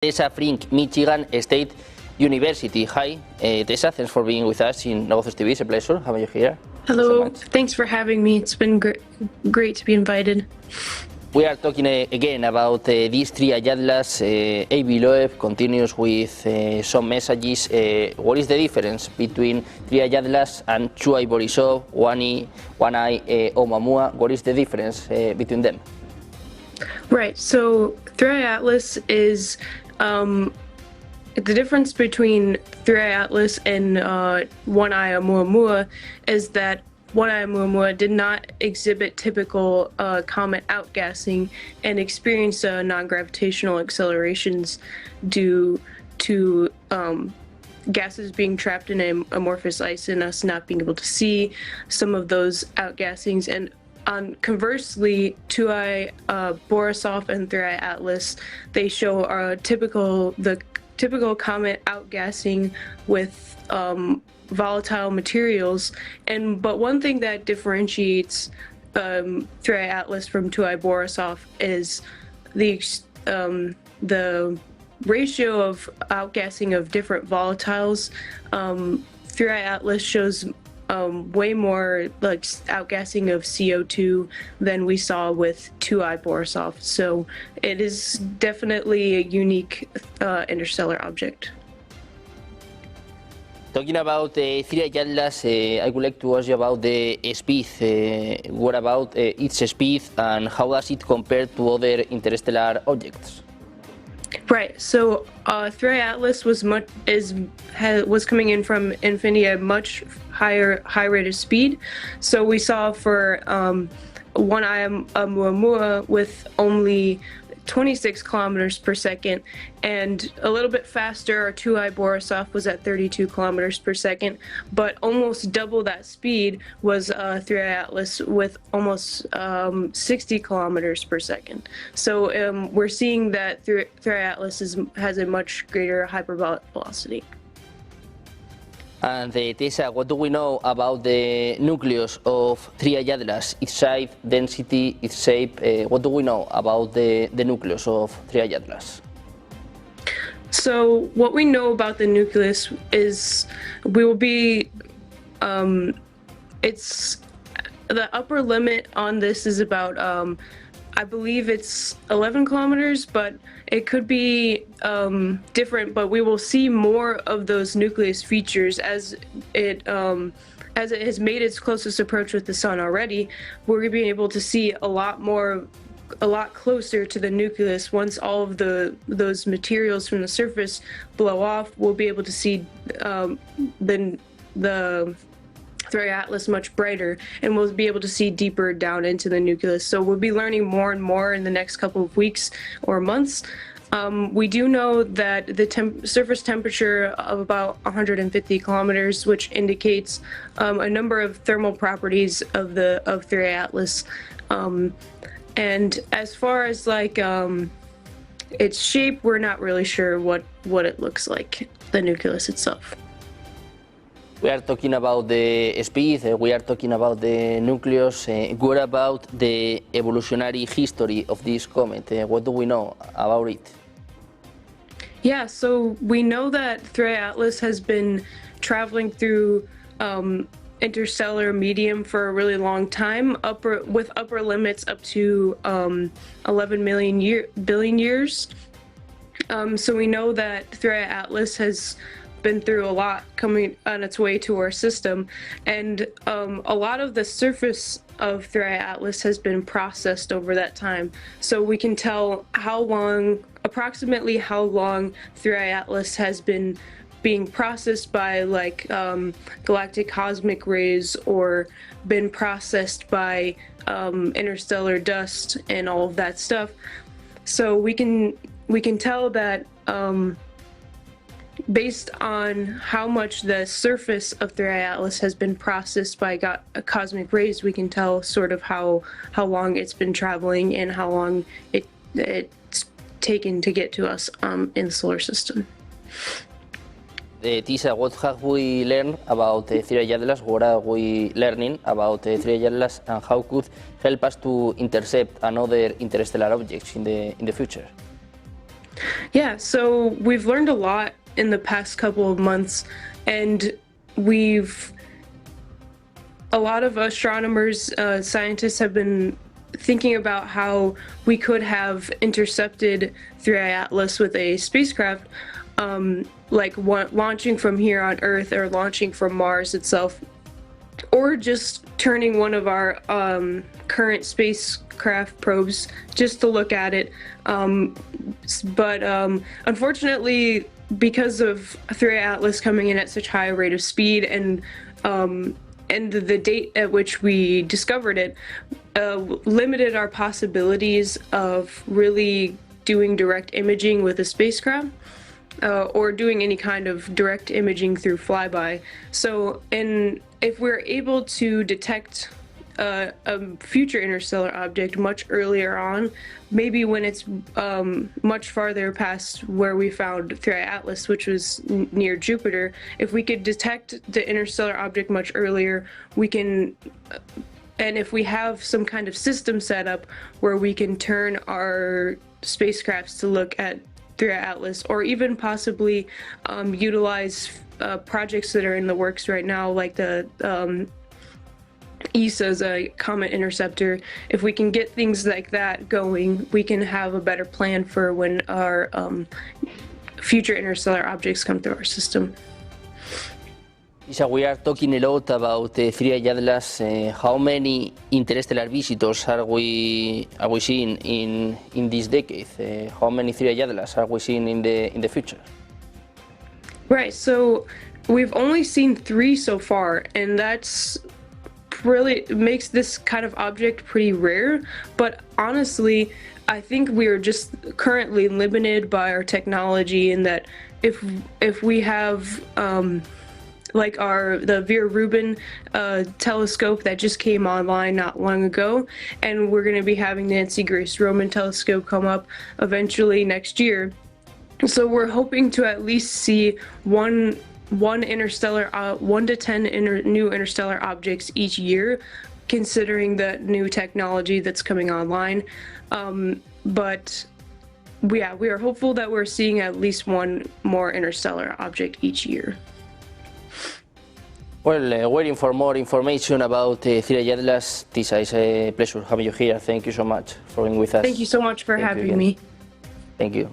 Tessa Frincke, Michigan State University. Hi, Tessa, thanks for being with us in Negocios TV. It's a pleasure having you here. Hello, thanks for having me. It's been great to be invited. We are talking again about these three ayatlas. Below continues with some messages. What is the difference between three ayatlas and two Borisov, one Oumuamua? What is the difference between them? Right, so three atlas is the difference between three atlas and one Oumuamua is that one Oumuamua did not exhibit typical comet outgassing and experience non-gravitational accelerations due to gases being trapped in amorphous ice and us not being able to see some of those outgassings. And conversely, 2I Borisov and 3I Atlas, they show the typical comet outgassing with volatile materials. But one thing that differentiates 3I Atlas from 2I Borisov is the ratio of outgassing of different volatiles. 3I Atlas shows way more like outgassing of CO2 than we saw with 2I Borisov. So it is definitely a unique interstellar object. Talking about three ayatlas, I would like to ask you about the speed. What about its speed and how does it compare to other interstellar objects? Right. So 3I Atlas was coming in from infinity at much high rate of speed. So we saw for one Oumuamua with only 26 kilometers per second, and a little bit faster, our 2I Borisov was at 32 kilometers per second, but almost double that speed was 3I Atlas with almost 60 kilometers per second. So we're seeing that 3I Atlas has a much greater hyperbolic velocity. And Tessa, what do we know about the nucleus of 3I Atlas, its size, density, its shape? What do we know about the nucleus of 3I Atlas? So what we know about the nucleus is it's the upper limit on this is about I believe it's 11 kilometers, but it could be different, but we will see more of those nucleus features as it has made its closest approach with the sun already. We're going to be able to see a lot closer to the nucleus. Once all of those materials from the surface blow off, we'll be able to see the 3I Atlas much brighter, and we'll be able to see deeper down into the nucleus. So we'll be learning more and more in the next couple of weeks or months. We do know that the surface temperature of about 150 kilometers, which indicates a number of thermal properties of 3I Atlas. And as far as like its shape, we're not really sure what it looks like, the nucleus itself. We are talking about the speed, we are talking about the nucleus. What about the evolutionary history of this comet? What do we know about it? Yeah, so we know that 3I Atlas has been traveling through interstellar medium for a really long time, with upper limits up to 11 billion years. So we know that 3I Atlas has been through a lot coming on its way to our system, and a lot of the surface of 3I Atlas has been processed over that time. So we can tell approximately how long 3I Atlas has been being processed by like galactic cosmic rays, or been processed by interstellar dust and all of that stuff. So we can tell that based on how much the surface of 3I Atlas has been processed by cosmic rays, we can tell sort of how long it's been traveling and how long it's taken to get to us in the solar system. Tessa, what have we learned about 3I Atlas? What are we learning about 3I Atlas, and how could help us to intercept another interstellar objects in the future? Yeah, so we've learned a lot in the past couple of months, and a lot of astronomers, scientists have been thinking about how we could have intercepted 3i Atlas with a spacecraft, like launching from here on Earth or launching from Mars itself, or just turning one of our current spacecraft probes just to look at it. But unfortunately, because of 3i Atlas coming in at such high rate of speed and the date at which we discovered it, limited our possibilities of really doing direct imaging with a spacecraft, or doing any kind of direct imaging through flyby. So if we're able to detect a future interstellar object much earlier on, maybe when it's much farther past where we found 3i Atlas, which was near Jupiter, if we could detect the interstellar object much earlier, we can, and if we have some kind of system set up where we can turn our spacecrafts to look at 3i Atlas, or even possibly utilize projects that are in the works right now, like the ESA's a comet interceptor. If we can get things like that going, we can have a better plan for when our future interstellar objects come through our system. Lisa, we are talking a lot about 3i Atlas. How many interstellar visitors are we seeing in this decade? How many 3i Atlas are we seeing in the future? Right, so we've only seen 3 so far, and that's really makes this kind of object pretty rare. But honestly, I think we are just currently limited by our technology, in that if we have like the Vera Rubin telescope that just came online not long ago, and we're going to be having Nancy Grace Roman telescope come up eventually next year. So we're hoping to at least see one interstellar, 1 to 10 new interstellar objects each year, considering the new technology that's coming online. But yeah, we are hopeful that we're seeing at least one more interstellar object each year. Well, waiting for more information about 3i Atlas. Tessa, it's a pleasure having you here. Thank you so much for being with us. Thank you so much for having me. Thank you.